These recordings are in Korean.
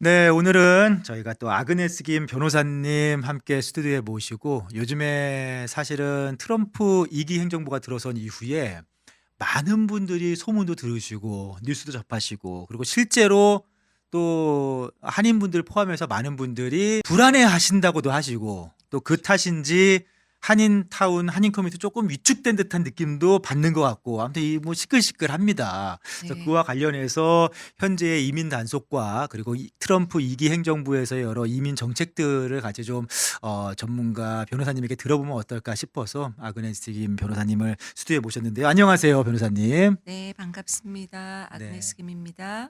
네, 오늘은 저희가 또 아그네스 김 변호사님 함께 스튜디오에 모시고 요즘에 사실은 트럼프 2기 행정부가 들어선 이후에 많은 분들이 소문도 들으시고 뉴스도 접하시고 그리고 실제로 또 한인분들 포함해서 많은 분들이 불안해 하신다고도 하시고 또 그 탓인지 한인타운, 한인 커뮤니티 조금 위축된 듯한 느낌도 받는 것 같고 아무튼 이 뭐 시끌시끌합니다. 그래서 네. 그와 관련해서 현재의 이민 단속과 그리고 트럼프 2기 행정부에서의 여러 이민 정책들을 같이 좀 전문가 변호사님에게 들어보면 어떨까 싶어서 아그네스 김 변호사님을 스튜디오에 모셨는데요. 안녕하세요, 변호사님. 네, 반갑습니다. 네. 아그네스 김입니다.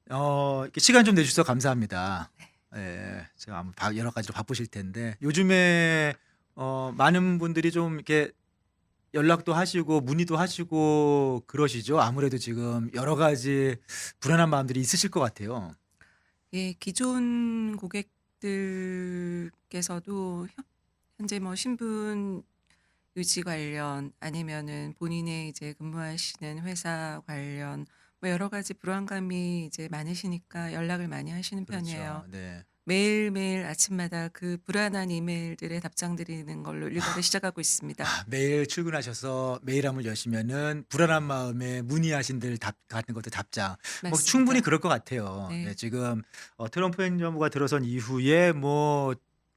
이렇게 시간 좀 내주셔서 감사합니다. 예, 제가 아마 여러 가지로 바쁘실 텐데 요즘에 많은 분들이 좀 이렇게 연락도 하시고 문의도 하시고 그러시죠. 아무래도 지금 여러 가지 불안한 마음들이 있으실 것 같아요. 예, 기존 고객들께서도 현재 뭐 신분 유지 관련 아니면은 본인의 이제 근무하시는 회사 관련 뭐 여러 가지 불안감이 이제 많으시니까 연락을 많이 하시는 그렇죠. 편이에요. 네. 매일매일 아침마다 그 불안한 이메일들에 답장 드리는 걸로 일과를 시작하고 있습니다. 매일 출근하셔서 메일함을 여시면은 불안한 마음에 문의하신들 답 같은 것들 답장 뭐 충분히 맞습니다. 그럴 것 같아요. 네, 네. 지금 트럼프 행정부가 들어선 이후에 뭐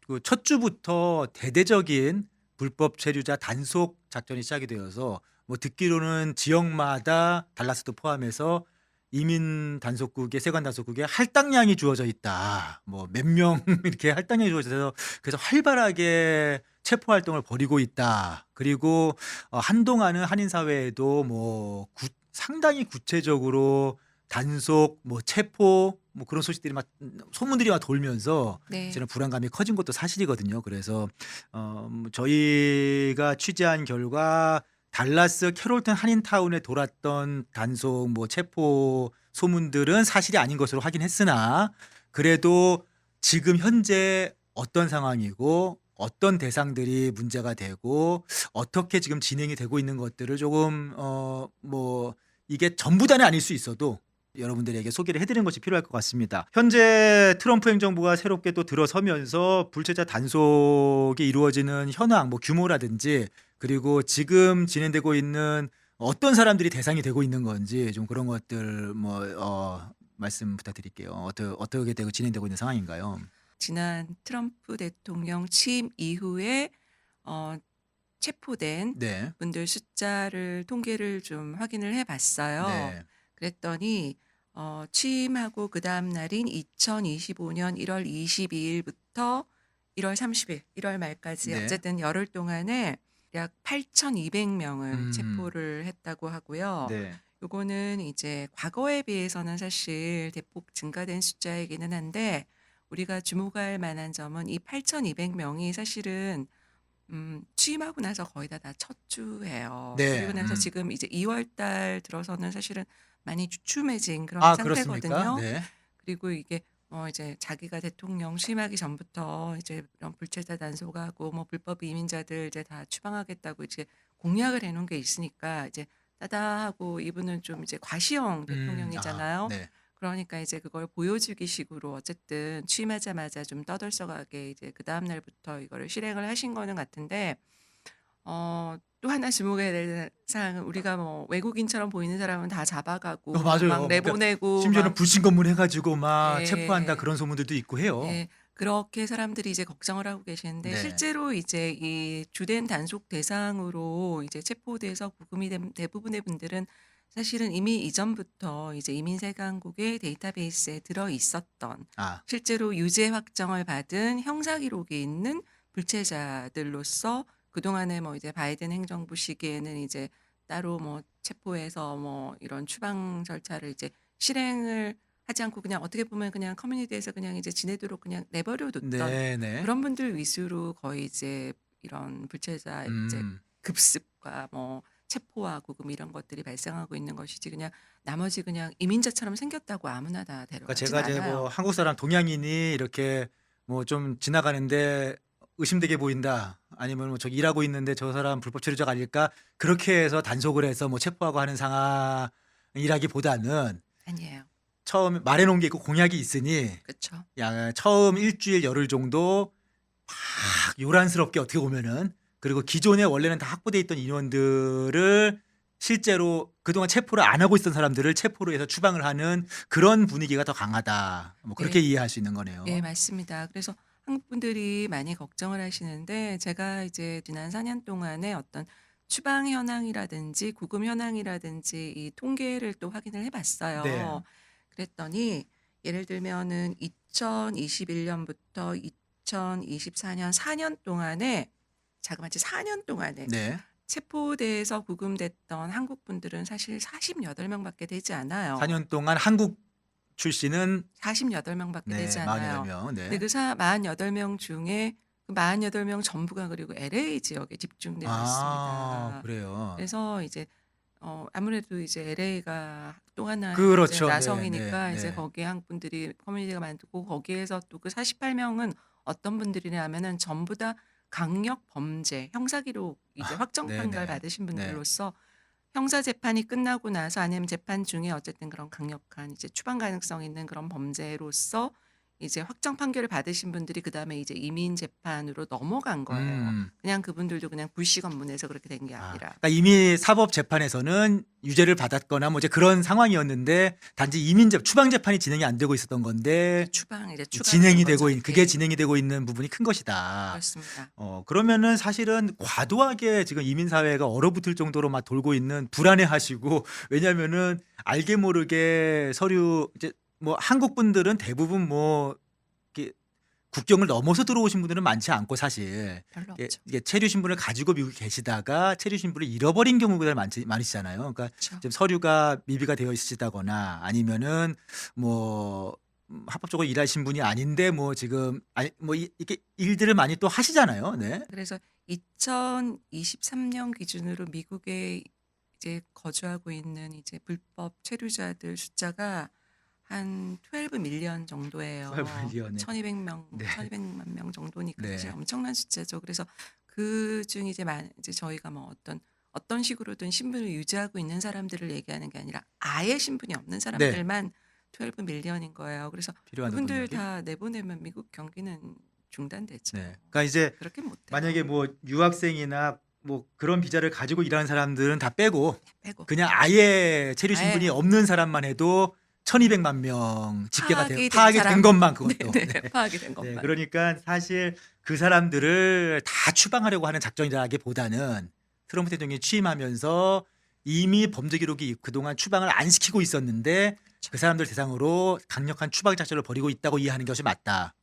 그 첫 주부터 대대적인 불법 체류자 단속 작전이 시작이 되어서 뭐 듣기로는 지역마다 달라스도 포함해서 이민 단속국에 세관 단속국에 할당량이 주어져 있다. 뭐 몇 명 이렇게 할당량이 주어져서 그래서 활발하게 체포 활동을 벌이고 있다. 그리고 한동안은 한인 사회에도 뭐 상당히 구체적으로 단속, 뭐 체포, 뭐 그런 소식들이 막 소문들이 막 돌면서 네. 저는 불안감이 커진 것도 사실이거든요. 그래서 뭐 저희가 취재한 결과 달라스 캐롤턴 한인타운에 돌았던 단속, 뭐 체포 소문들은 사실이 아닌 것으로 확인했으나 그래도 지금 현재 어떤 상황이고 어떤 대상들이 문제가 되고 어떻게 지금 진행이 되고 있는 것들을 조금 뭐 이게 전부 다는 아닐 수 있어도 여러분들에게 소개를 해드리는 것이 필요할 것 같습니다. 현재 트럼프 행정부가 새롭게 또 들어서면서 불체자 단속이 이루어지는 현황, 뭐 규모라든지 그리고 지금 진행되고 있는 어떤 사람들이 대상이 되고 있는 건지 좀 그런 것들 뭐 말씀 부탁드릴게요. 어떻게 되고 진행되고 있는 상황인가요? 지난 트럼프 대통령 취임 이후에 어 체포된 네. 분들 숫자를 통계를 좀 확인을 해 봤어요. 네. 그랬더니 취임하고 그다음 날인 2025년 1월 22 일부터 1월 30일, 1월 말까지 네. 어쨌든 열흘 동안에 약 8,200 명을 음. 체포를 했다고 하고요. 네. 요거는 이제 과거에 비해서는 사실 대폭 증가된 숫자이기는 한데 우리가 주목할 만한 점은 이 8,200 명이 사실은 취임하고 나서 거의 다 첫 주예요. 네. 그리고 나서 지금 이제 2월 달 들어서는 사실은 많이 주춤해진 그런 아, 그렇습니까? 상태거든요. 네. 그리고 이게 이제 자기가 대통령 취임하기 전부터 이제 이런 불체자 단속하고 뭐 불법 이민자들 이제 다 추방하겠다고 이제 공약을 해 놓은 게 있으니까 이제 따다하고 이분은 좀 이제 과시형 아, 대통령이잖아요. 네. 그러니까 이제 그걸 보여주기 식으로 어쨌든 취임하자마자 좀 떠들썩하게 이제 그다음 날부터 이거를 실행을 하신 거는 같은데 또 하나 주목해야 될 사항은 우리가 뭐 외국인처럼 보이는 사람은 다 잡아가고 막 맞아요. 그러니까 내보내고 심지어는 막 불신 검문 해 가지고 막 체포한다 예. 그런 소문들도 있고 해요. 예. 그렇게 사람들이 이제 걱정을 하고 계시는데 네. 실제로 이제 이 주된 단속 대상으로 이제 체포돼서 구금이 된 대부분의 분들은 사실은 이미 이전부터 이제 이민세관국의 데이터베이스에 들어 있었던 아. 실제로 유죄 확정을 받은 형사 기록이 있는 불체자들로서 그동안에 뭐 이제 바이든 행정부 시기에는 이제 따로 뭐 체포해서 뭐 이런 추방 절차를 이제 실행을 하지 않고 그냥 어떻게 보면 그냥 커뮤니티에서 그냥 이제 지내도록 그냥 내버려 뒀던 네네. 그런 분들 위주로 거의 이제 이런 불체자 이제 음. 급습과 뭐 체포와 구금 이런 것들이 발생하고 있는 것이지 그냥 나머지 그냥 이민자처럼 생겼다고 아무나 다 그러니까 데려가진 제가 이제 뭐 않아요. 한국 사람 동양인이 이렇게 뭐 좀 지나가는데 의심되게 보인다. 아니면 뭐 저기 일하고 있는데 저 사람 불법 체류자가 아닐까? 그렇게 해서 단속을 해서 뭐 체포하고 하는 상황이라기보다는 아니에요. 처음 말해 놓은 게 있고 공약이 있으니 그쵸. 처음 일주일 열흘 정도 막 요란스럽게 어떻게 보면은 그리고 기존에 원래는 다 확보돼 있던 인원들을 실제로 그동안 체포를 안 하고 있던 사람들을 체포로 해서 추방을 하는 그런 분위기가 더 강하다. 뭐 그렇게 네. 이해할 수 있는 예 거네요. 맞습니다. 그래서 한국 분들이 많이 걱정을 하시는데 제가 이제 지난 4년 동안에 어떤 추방 현황이라든지 구금 현황이라든지 이 통계를 또 확인을 해 네. 봤어요. 그랬더니 예를 들면은 2021 년부터 2024년 4년 동안에 자그마치 4년 동안에 네. 체포돼서 구금됐던 한국 분들은 사실 48 명밖에 되지 4 않아요. 년 동안 한국 출신은 48 명밖에 되지 네, 48 않아요. 명. 근데 네. 그 48명 중에 그 48명 전부가 그리고 LA 지역에 집중되어 아, 있습니다. 그래요. 그래서 이제 아무래도 이제 LA가 또 하나의 이제 그렇죠. 네, 네, 나성이니까 이제 네. 거기에 한국 분들이 커뮤니티가 많고 거기에서 또 그 48 명은 어떤 분들이냐면은 전부 다 강력 범죄, 형사 기록 이제 확정 네, 판결 네. 받으신 네. 분들로서 형사 재판이 끝나고 나서 아니면 재판 중에 어쨌든 그런 강력한 이제 추방 가능성 있는 그런 범죄로서 이제 확정 판결을 받으신 분들이 그다음에 이제 이민 재판으로 넘어간 거예요. 음. 그냥 그분들도 그냥 불식 업무내서 그렇게 된 게 아니라. 그러니까 이미 사법 재판에서는 유죄를 받았거나 뭐 이제 그런 상황이었는데 단지 추방 재판이 진행이 안 되고 있었던 건데 추방 이제 추가로 된 진행이 거죠. 되고 그게 예. 진행이 되고 있는 부분이 큰 것이다. 그렇습니다. 그러면은 사실은 과도하게 지금 이민 사회가 얼어붙을 정도로 막 돌고 있는 불안해하시고 왜냐면은 알게 모르게 서류 이제 뭐 한국 분들은 대부분 뭐 이렇게 국경을 넘어서 들어오신 분들은 많지 않고 사실 별로 이게 없죠. 이게 체류 신분을 가지고 미국에 계시다가 체류 신분을 잃어버린 경우가 많으시잖아요. 그러니까 그쵸. 지금 서류가 미비가 되어 있으시다거나 아니면은 뭐 합법적으로 일하신 분이 아닌데 뭐 지금 아니 뭐 이렇게 일들을 많이 또 하시잖아요. 네. 그래서 2023년 기준으로 미국에 이제 거주하고 있는 이제 불법 체류자들 숫자가 한 12 밀리언 정도예요. 12 1,200명, 네. 1,200만 명 정도니까 사실 네. 엄청난 숫자죠. 그래서 그중 이제 저희가 뭐 어떤 식으로든 신분을 유지하고 있는 사람들을 얘기하는 게 아니라 아예 신분이 없는 네. 사람들만 12 밀리언인 거예요. 그래서 필요한 그분들 노동력이. 다 내보내면 미국 경기는 중단되죠. 네. 그러니까 이제 그렇게 못 만약에 해요. 뭐 유학생이나 뭐 그런 비자를 가지고 일하는 사람들은 다 빼고 빼고. 그냥 아예 체류 신분이 아예 없는 사람만 해도 1,200만 명 집계가 파악이 된 파악이 된 사람. 것만 그것도. 네네. 네. 파악이 된 네. 것만. 그러니까 사실 그 사람들을 다 추방하려고 하는 작전이라기보다는 트럼프 대통령이 취임하면서 이미 범죄 기록이 그동안 추방을 안 시키고 있었는데 그 사람들 대상으로 강력한 추방 작전을 벌이고 있다고 이해하는 것이 맞다.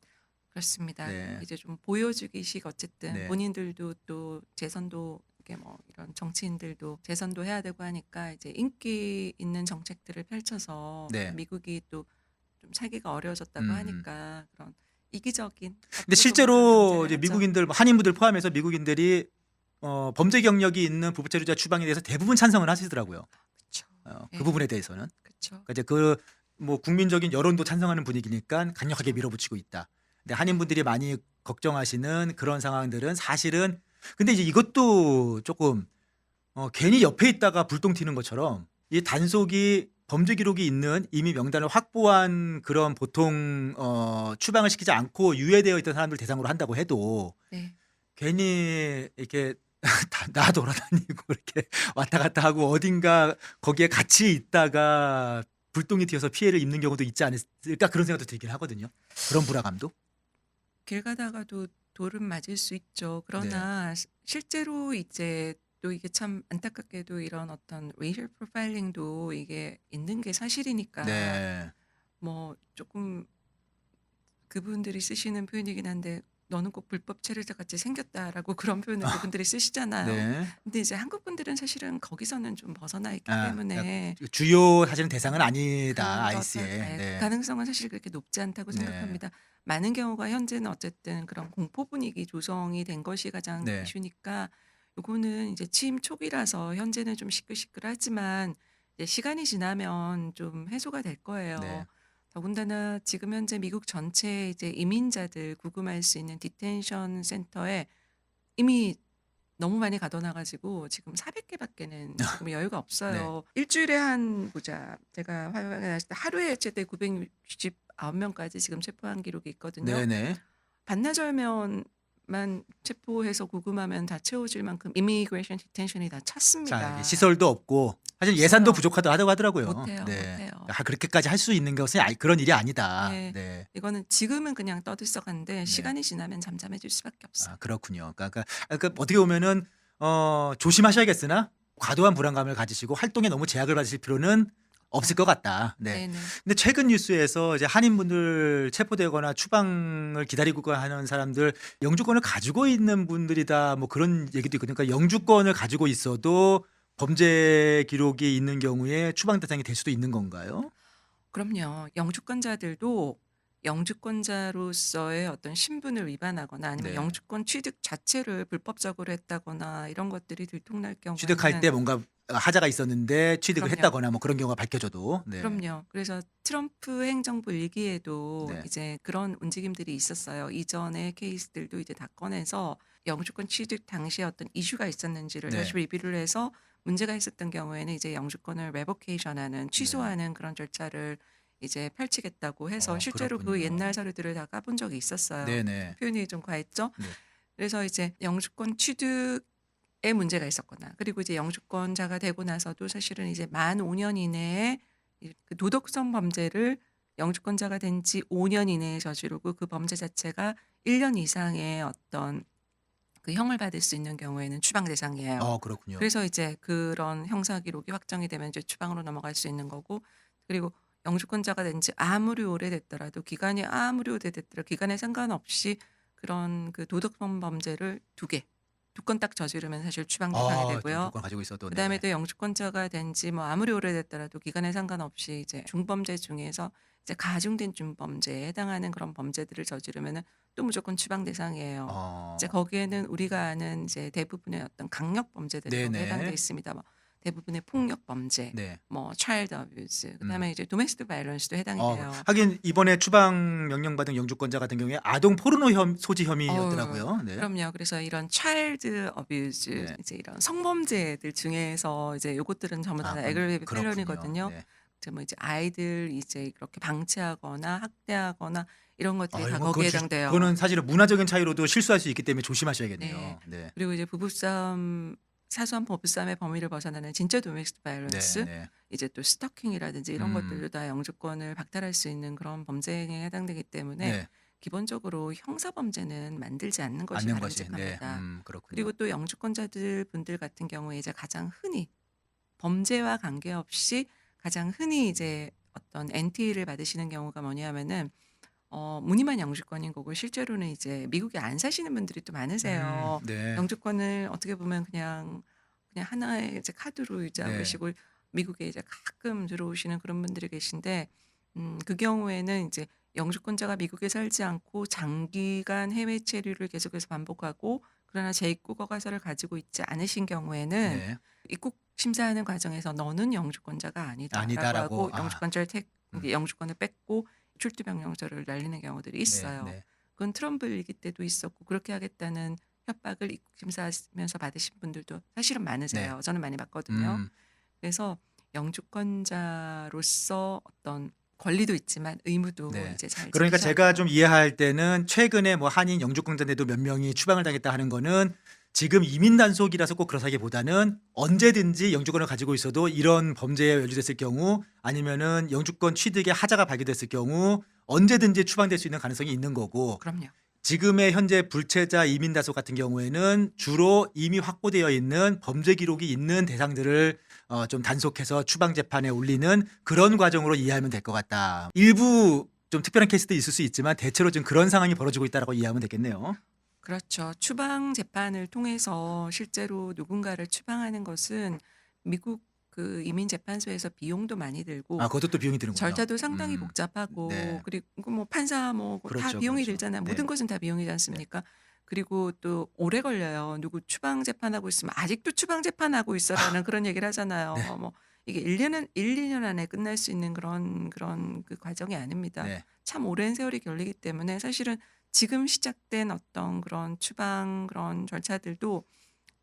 그렇습니다. 네. 이제 좀 보여주기식 어쨌든 네. 본인들도 또 재선도 이렇게 뭐 이런 정치인들도 재선도 해야 되고 하니까 이제 인기 있는 정책들을 펼쳐서 네. 미국이 또 좀 살기가 어려워졌다고 하니까 그런 이기적인 근데 어떻게 보면은 실제로 경쟁을 이제 하죠. 미국인들 한인분들 포함해서 미국인들이 범죄 경력이 있는 부부 체류자 추방에 대해서 대부분 찬성을 하시더라고요. 그쵸. 그 예. 부분에 대해서는. 그쵸. 그러니까 이제 뭐 국민적인 여론도 찬성하는 분위기니까 강력하게 밀어붙이고 있다. 근데 한인분들이 많이 걱정하시는 그런 상황들은 사실은 근데 이제 이것도 조금 괜히 옆에 있다가 불똥 튀는 것처럼 이 단속이 범죄 기록이 있는 이미 명단을 확보한 그런 보통 추방을 시키지 않고 유예되어 있던 사람들 대상으로 한다고 해도 네. 괜히 이렇게 나 돌아다니고 이렇게 왔다 갔다 하고 어딘가 거기에 같이 있다가 불똥이 튀어서 피해를 입는 경우도 있지 않을까 그런 생각도 들긴 하거든요. 그런 불화감도. 길 가다가도 돌은 맞을 수 있죠. 네. 그러나 실제로 이제 또 이게 참 안타깝게도 이런 어떤 레이셜 프로파일링도 이게 있는 게 사실이니까 네. 뭐 조금 그분들이 쓰시는 표현이긴 한데 "너는 꼭 불법 체류자 같이 생겼다."라고 그런 표현을 그분들이 쓰시잖아요. 네. 근데 이제 한국 분들은 사실은 거기서는 좀 벗어나 있기 그러니까 때문에 주요 사실은 대상은 아니다. 그렇다 IC에. 예 그 네. 가능성은 사실 그렇게 높지 않다고 네. 생각합니다. 많은 경우가 현재는 어쨌든 그런 공포 분위기 조성이 된 것이 가장 네. 이슈니까 요거는 이제 취임 초기라서 현재는 좀 시끌시끌하지만 이제 시간이 지나면 좀 해소가 될 거예요. 네. 더군다나 지금 현재 미국 전체 이제 이민자들 구금할 수 있는 디텐션 센터에 이미 너무 많이 가둬놔 가지고 지금 400개밖에는 지금 여유가 네. 없어요. 일주일에 한 보자. 제가 확인했을 때 하루에 최대 969명까지 지금 체포한 기록이 있거든요. 네네. 반나절면만 체포해서 구금하면 다 채워질 만큼 이미그레이션 디텐션이 다 자, 이게 찼습니다. 시설도 없고 사실 예산도 없어요. 부족하다고 하더라고요. 못해요, 네. 못해요. 그렇게까지 할 수 있는 것은 그런 일이 아니다. 네. 네. 이거는 지금은 그냥 떠들썩한데 네. 시간이 지나면 잠잠해질 수밖에 없어요. 그렇군요. 그러니까 어떻게 보면은 조심하셔야겠으나 과도한 불안감을 가지시고 활동에 너무 제약을 받으실 필요는 없을 것 같다. 네. 네네. 근데 최근 뉴스에서 이제 한인분들 체포되거나 추방을 기다리고 하는 사람들 영주권을 가지고 있는 분들이다 뭐 그런 얘기도 있거든요. 그러니까 영주권을 가지고 있어도 범죄 기록이 있는 경우에 추방 대상이 될 수도 있는 건가요? 그럼요. 영주권자들도 영주권자로서의 어떤 신분을 위반하거나 아니면 네. 영주권 취득 자체를 불법적으로 했다거나 이런 것들이 들통날 취득할 때 경우에는 뭔가 하자가 있었는데 취득을 그럼요. 했다거나 뭐 그런 경우가 밝혀져도. 네. 그럼요. 그래서 트럼프 행정부 일기에도 네. 이제 그런 움직임들이 있었어요. 이전의 케이스들도 이제 다 꺼내서 영주권 취득 당시에 어떤 이슈가 있었는지를 네. 다시 리뷰를 해서 문제가 있었던 경우에는 이제 영주권을 레보케이션하는 취소하는 그런 절차를 이제 펼치겠다고 해서 실제로 그 그렇군요. 옛날 서류들을 다 까본 적이 있었어요. 네네. 표현이 좀 과했죠. 네. 그래서 이제 영주권 취득에 문제가 있었거나 그리고 이제 영주권자가 되고 나서도 사실은 이제 만 5년 이내에 그 도덕성 범죄를 영주권자가 된 지 5년 이내에 저지르고 그 범죄 자체가 1년 이상의 어떤 그 형을 받을 수 있는 경우에는 추방 대상이에요. 그렇군요. 그래서 이제 그런 형사 기록이 확정이 되면 이제 추방으로 넘어갈 수 있는 거고 그리고 영주권자가 된 지 아무리 오래됐더라도 기간이 아무리 오래됐더라도 기간에 상관없이 그런 그 도덕성 범죄를 2 건 딱 저지르면 사실 추방 대상이 되고요. 영주권 가지고 있어도. 그다음에 네. 또 영주권자가 된 지 뭐 아무리 오래됐더라도 기간에 상관없이 이제 중범죄 중에서 이제 가중된 중범죄에 해당하는 그런 범죄들을 저지르면은 또 무조건 추방 대상이에요. 이제 거기에는 우리가 아는 이제 대부분의 어떤 강력 범죄들이 거기에 네네. 해당돼 있습니다. 뭐 대부분의 폭력 범죄, 네. 뭐 child abuse, 그다음에 이제 domestic violence도 해당이 돼요. 하긴 이번에 추방 명령받은 영주권자 같은 경우에 아동 포르노 소지 어우, 혐의였더라고요. 네. 그럼요. 그래서 이런 child abuse, 네. 이제 이런 성범죄들 중에서 이제 요것들은 전부 다 aggravated 그렇군요. felony거든요. 네. 이제 뭐 이제 아이들 이제 그렇게 방치하거나 학대하거나 이런 것들이 다 이거 거기에 해당돼요. 그거는 사실은 문화적인 차이로도 실수할 수 있기 때문에 조심하셔야겠네요. 네. 네. 그리고 이제 부부싸움, 사소한 부부싸움의 범위를 벗어나는 진짜 domestic violence, 네. 이제 또 스토킹이라든지 이런 음. 것들도 다 영주권을 박탈할 수 있는 그런 범죄 행위에 해당되기 때문에 네. 기본적으로 형사 범죄는 만들지 않는 것이 않는 것이. 네. 바람직합니다. 그렇군요. 그리고 또 영주권자들 분들 같은 경우에 이제 가장 흔히 범죄와 관계없이 가장 흔히 이제 어떤 NT를 받으시는 경우가 뭐냐면은 무늬만 영주권인 거고 실제로는 이제 미국에 안 사시는 분들이 또 많으세요. 네. 영주권을 어떻게 보면 그냥 하나의 이제 카드로 네. 유지하시고 미국에 이제 가끔 들어오시는 그런 분들이 계신데 그 경우에는 이제 영주권자가 미국에 살지 않고 장기간 해외 체류를 계속해서 반복하고 그러나 재입국 허가서를 가지고 있지 않으신 경우에는 네. 입국 심사하는 과정에서 너는 영주권자가 아니다라고 아니다라고. 하고 영주권자를 영주권을 뺏고 출두 명령서를 날리는 경우들이 있어요. 네. 그건 트럼프 일기 때도 있었고 그렇게 하겠다는 협박을 입국 심사하면서 받으신 분들도 사실은 많으세요. 저는 많이 봤거든요. 그래서 영주권자로서 어떤 권리도 있지만 의무도 네. 이제 잘 그러니까 지키셔야 제가 돼요. 좀 이해할 때는 최근에 뭐 한인 영주권자인데도 몇 명이 추방을 당했다 하는 거는 지금 이민 단속이라서 꼭 그렇다기보다는 언제든지 영주권을 가지고 있어도 이런 범죄에 연루됐을 경우 아니면은 영주권 취득에 하자가 발견됐을 경우 언제든지 추방될 수 있는 가능성이 있는 거고 그럼요. 지금의 현재 불체자 이민 단속 같은 경우에는 주로 이미 확보되어 있는 범죄 기록이 있는 대상들을 좀 단속해서 추방 재판에 올리는 그런 과정으로 이해하면 될 것 같다. 일부 좀 특별한 케이스도 있을 수 있지만 대체로 지금 그런 상황이 벌어지고 있다라고 이해하면 되겠네요. 그렇죠. 추방 재판을 통해서 실제로 누군가를 추방하는 것은 미국 그 이민 재판소에서 비용도 많이 들고 그것도 또 비용이 드는군요. 절차도 상당히 복잡하고 네. 그리고 뭐 판사 뭐 다 그렇죠, 비용이 그렇죠. 들잖아요. 네. 모든 것은 다 비용이지 않습니까? 그리고 또 오래 걸려요. 누구 추방 재판하고 있으면 아직도 추방 재판하고 있어라는 그런 얘기를 하잖아요. 네. 뭐 이게 1년 안에 끝날 수 있는 그런 그 과정이 아닙니다. 네. 참 오랜 세월이 걸리기 때문에 사실은 지금 시작된 어떤 그런 추방 그런 절차들도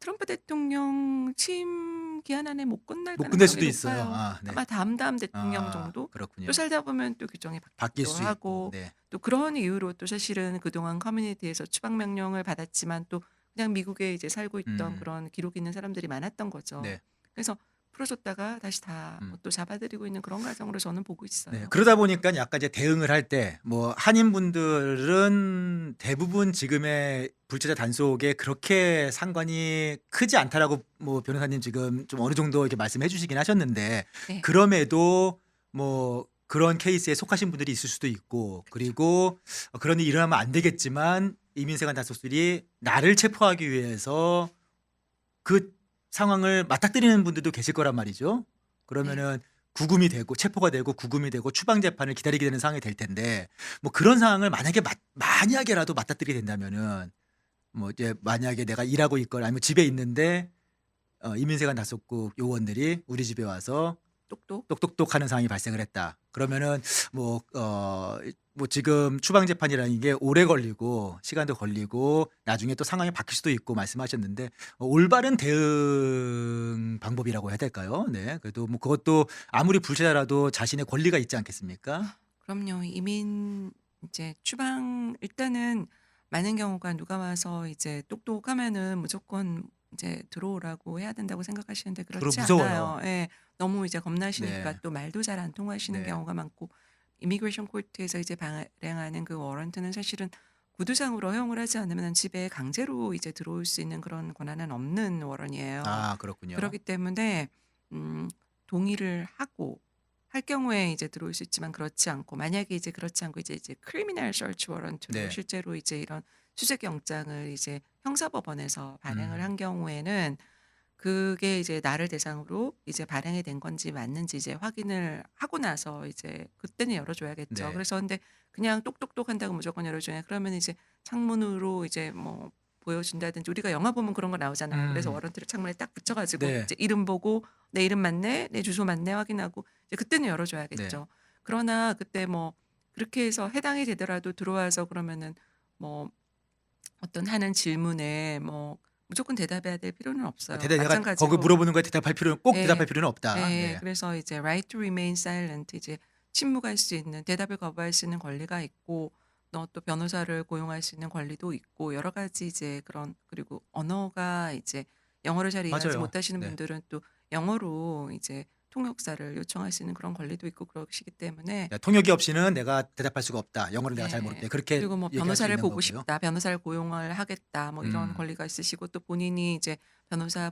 트럼프 대통령 취임 기한 안에 못 끝날 못 끝낼 가능성이 수도 있어요. 높아요. 아, 네. 아마 다음 대통령 아, 정도? 또 그렇군요. 살다 보면 또 규정이 바뀔 바뀌기도 수 있고. 하고 네. 또 그런 이유로 또 사실은 그동안 커뮤니티에서 추방 명령을 받았지만 또 그냥 미국에 이제 살고 있던 음. 그런 기록이 있는 사람들이 많았던 거죠. 네. 그래서 풀어줬다가 다시 다 음. 또 잡아들이고 있는 그런 과정으로 저는 보고 네. 있어요. 그러다 보니까 약간 이제 대응을 할 때 뭐 한인분들은 대부분 지금의 불체자 단속에 그렇게 상관이 크지 않다라고 뭐 변호사님 지금 좀 어느 정도 이렇게 말씀해 주시긴 하셨는데 네. 그럼에도 뭐 그런 케이스에 속하신 분들이 있을 수도 있고 그리고 그런 일이 일어나면 안 되겠지만 이민세관 단속들이 나를 체포하기 위해서 그 상황을 맞닥뜨리는 분들도 계실 거란 말이죠. 네. 그러면은 구금이 되고 체포가 되고 구금이 되고 추방 재판을 기다리게 되는 상황이 될 텐데 뭐 그런 상황을 만약에라도 맞닥뜨리게 된다면은 뭐 이제 만약에 내가 일하고 있거나 아니면 집에 있는데 이민세관 단속국 요원들이 우리 집에 와서 똑똑. 똑똑똑 하는 상황이 발생을 했다. 그러면은 뭐 지금 추방 재판이라는 게 오래 걸리고 시간도 걸리고 나중에 또 상황이 바뀔 수도 있고 말씀하셨는데 올바른 대응 방법이라고 해야 될까요? 네. 그래도 뭐 그것도 아무리 불체자라도 자신의 권리가 있지 않겠습니까? 그럼요. 이민 이제 추방 일단은 많은 경우가 누가 와서 이제 똑똑하면은 무조건 이제 들어오라고 해야 된다고 생각하시는데 그렇지 무서워요. 않아요. 예. 너무 이제 겁나시니까 네. 또 말도 잘 안 통하시는 네. 경우가 많고 이미그레이션 코트에서 이제 발행하는 그 워런트는 사실은 구두상으로 허용을 하지 않으면 집에 강제로 이제 들어올 수 있는 그런 권한은 없는 워런이에요. 아, 그렇군요. 그렇기 때문에 동의를 하고 할 경우에 이제 들어올 수 있지만 그렇지 않고 만약에 이제 그렇지 않고 이제 크리미널 서치 워런트로 네. 실제로 이제 이런 수색 영장을 이제 형사법원에서 발행을 음. 한 경우에는 그게 이제 나를 대상으로 이제 발행이 된 건지 맞는지 이제 확인을 하고 나서 이제 그때는 열어줘야겠죠. 네. 그래서 근데 그냥 똑똑똑 한다고 무조건 열어주냐 그러면 이제 창문으로 이제 뭐 보여준다든지 우리가 영화 보면 그런 거 나오잖아요. 그래서 음. 워런트를 창문에 딱 붙여가지고 네. 이제 이름 보고 내 이름 맞네, 내 주소 맞네 확인하고 이제 그때는 네. 열어줘야겠죠. 그러나 그때 뭐 그렇게 해서 해당이 되더라도 들어와서 그러면은 뭐 어떤 하는 질문에 뭐 무조건 대답해야 될 필요는 없어요. 내가 거기 마찬가지로 물어보는 거에 대답할 필요는 꼭 예. 대답할 필요는 없다. 예. 네. 그래서 이제 right to remain silent 이제 침묵할 수 있는 대답을 거부할 수 있는 권리가 있고 또 변호사를 고용할 수 있는 권리도 있고 여러 가지 이제 그런 그리고 언어가 이제 영어를 잘 이해하지 맞아요. 못하시는 네. 분들은 또 영어로 이제 통역사를 요청할 수 있는 그런 권리도 있고 그러시기 때문에 통역이 없이는 내가 대답할 수가 없다. 영어를 내가 잘 네. 모르기 때문에 그렇게 그리고 뭐 얘기할 수 변호사를 있는 보고 거고요. 싶다, 변호사를 고용을 하겠다, 뭐 이런 음. 권리가 있으시고 또 본인이 이제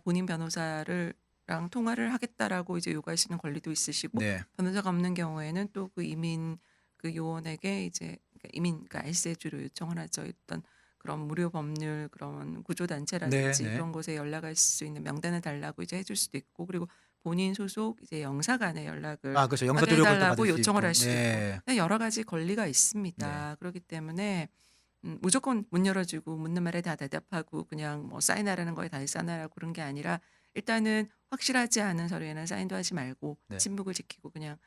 본인 변호사를 랑 통화를 하겠다라고 이제 요구하시는 권리도 있으시고 네. 변호사가 없는 경우에는 또 그 이민 그 요원에게 이제 그러니까 알세주로 요청을 하죠. 어떤 그런 무료 법률 그런 구조 단체라든지 네. 그런 곳에 연락할 수 있는 명단을 달라고 이제 해줄 수도 있고 그리고 본인 소속 이제 영사간의 연락을 아, 그렇죠. 영사 하게 조력을 또 해달라고 받을 수 요청을 있고. 할 수도 있고 네. 근데 여러 가지 권리가 있습니다. 그렇기 때문에 무조건 문 열어주고 묻는 말에 다 대답하고 그냥 뭐 사인하라는 거에 다 사인하라고 그런 게 아니라 일단은 확실하지 않은 서류에는 사인도 하지 말고 네. 침묵을 지키고 그냥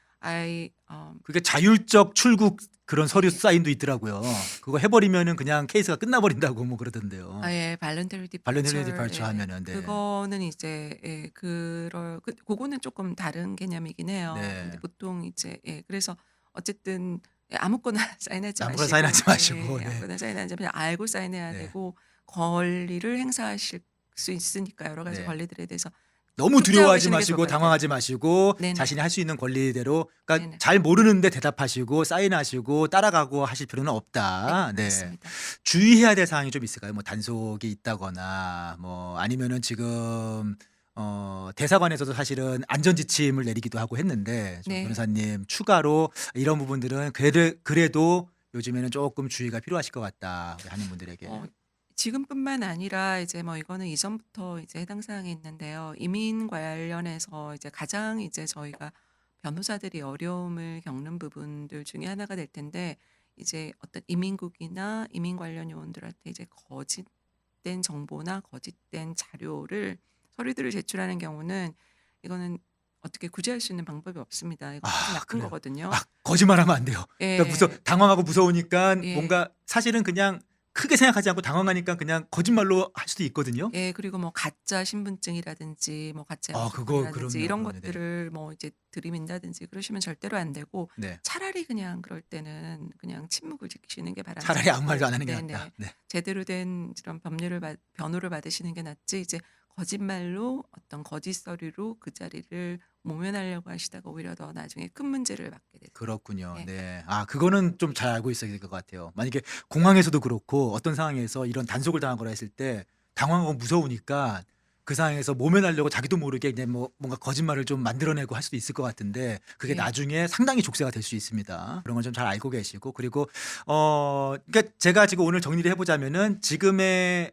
그게 자율적 출국 그런 서류 네. 사인도 있더라고요. 그거 해버리면은 그냥 케이스가 끝나버린다고 뭐 그러던데요. 아예 발렌터리 발렌터리 디파처 디파처 하면은 네. 그거는 이제 그거는 조금 다른 개념이긴 해요. 네. 근데 보통 이제 그래서 어쨌든 아무거나 사인하지 아무거나 마시고 사인하지 마시고, 네. 아무거나 사인하지 그냥 알고 사인해야 네. 되고 권리를 행사하실 수 있으니까 여러 가지 네. 권리들에 대해서 너무 숙지하고 두려워하지 계시는 게 좋을 마시고 것 같아요. 당황하지 마시고 네네. 자신이 할 수 있는 권리대로 그러니까 네네. 잘 모르는데 대답하시고 사인하시고 따라가고 하실 필요는 없다. 네. 맞습니다. 주의해야 될 사항이 좀 있을까요? 뭐 단속이 있다거나 뭐 아니면은 지금 대사관에서도 사실은 안전 지침을 내리기도 하고 했는데 좀 네. 변호사님 추가로 이런 부분들은 그래도 요즘에는 조금 주의가 필요하실 것 같다. 우리 하는 분들에게. 지금뿐만 아니라 이제 뭐 이거는 이전부터 이제 해당 사항이 있는데요. 이민 관련해서 이제 가장 이제 저희가 변호사들이 어려움을 겪는 부분들 중에 하나가 될 텐데 이제 어떤 이민국이나 이민 관련 요원들한테 이제 거짓된 정보나 거짓된 서류들을 제출하는 경우는 이거는 어떻게 구제할 수 있는 방법이 없습니다. 이거 아주 나쁜 그래요. 거거든요. 거짓말하면 안 돼요. 예. 그러니까 당황하고 무서우니까 예. 뭔가 사실은 그냥 크게 생각하지 않고 당황하니까 그냥 거짓말로 할 수도 있거든요. 예. 그리고 뭐 가짜 신분증이라든지 뭐 가짜 그거 영수증이라든지 이런 그럼요. 네네. 것들을 뭐 이제 들이민다든지 그러시면 절대로 안 되고 네. 차라리 그냥 그럴 때는 그냥 침묵을 지키시는 게 차라리 아무 말도 바람직하고 안 하는 게 낫다. 네네. 네. 제대로 된 이런 변호를 받으시는 게 낫지 이제 거짓말로 어떤 거짓서리로 그 자리를 모면하려고 하시다가 오히려 더 나중에 큰 문제를 받게 되세요. 그렇군요. 예. 네. 그거는 좀 잘 알고 있어야 될 것 같아요. 만약에 공항에서도 그렇고 어떤 상황에서 이런 단속을 당하거나 했을 때 당황하고 무서우니까 그 상황에서 모면하려고 자기도 모르게 그냥 뭐 뭔가 거짓말을 좀 만들어내고 할 수도 있을 것 같은데 그게 예. 나중에 상당히 족쇄가 될 수 있습니다. 그런 건 좀 잘 알고 계시고 그리고 그러니까 제가 지금 오늘 정리를 해 보자면은 지금의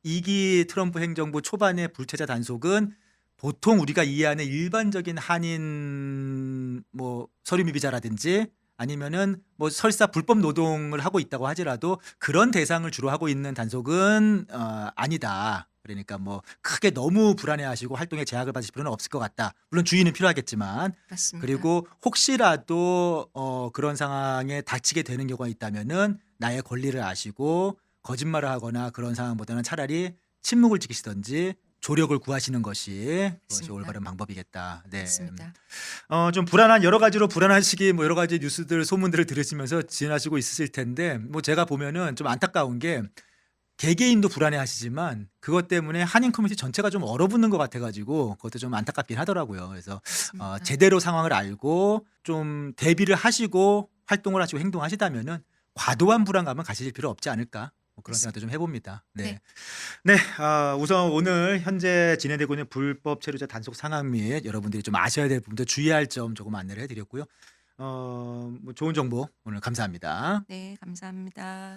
2기 트럼프 행정부 초반의 불체자 단속은 보통 우리가 이해하는 일반적인 한인 뭐 서류 미비자라든지 아니면은 뭐 설사 불법 노동을 하고 있다고 하더라도 그런 대상을 주로 하고 있는 단속은 아니다. 그러니까 뭐 크게 너무 불안해하시고 활동에 제약을 받으실 필요는 없을 것 같다. 물론 주의는 필요하겠지만 맞습니다. 그리고 혹시라도 그런 상황에 닥치게 되는 경우가 있다면은 나의 권리를 아시고 거짓말을 하거나 그런 상황보다는 차라리 침묵을 지키시든지 조력을 구하시는 것이 그것이 맞습니다. 올바른 방법이겠다. 네. 맞습니다. 좀 불안한 여러 가지로 불안한 시기 뭐 여러 가지 뉴스들 소문들을 들으시면서 지나시고 있으실 텐데 뭐 제가 보면은 좀 안타까운 게 개개인도 불안해하시지만 그것 때문에 한인 커뮤니티 전체가 좀 얼어붙는 것 같아가지고 그것도 좀 안타깝긴 하더라고요. 그래서 맞습니다. 제대로 상황을 알고 좀 대비를 하시고 활동을 하시고 행동하시다면은 과도한 불안감은 가지실 필요 없지 않을까 뭐 그런 생각도 좀 해봅니다. 네. 네. 네, 우선 오늘 현재 진행되고 있는 불법 체류자 단속 상황 및 여러분들이 좀 아셔야 될 부분들 주의할 점 조금 안내를 해드렸고요. 뭐 좋은 정보 오늘 감사합니다. 네. 감사합니다.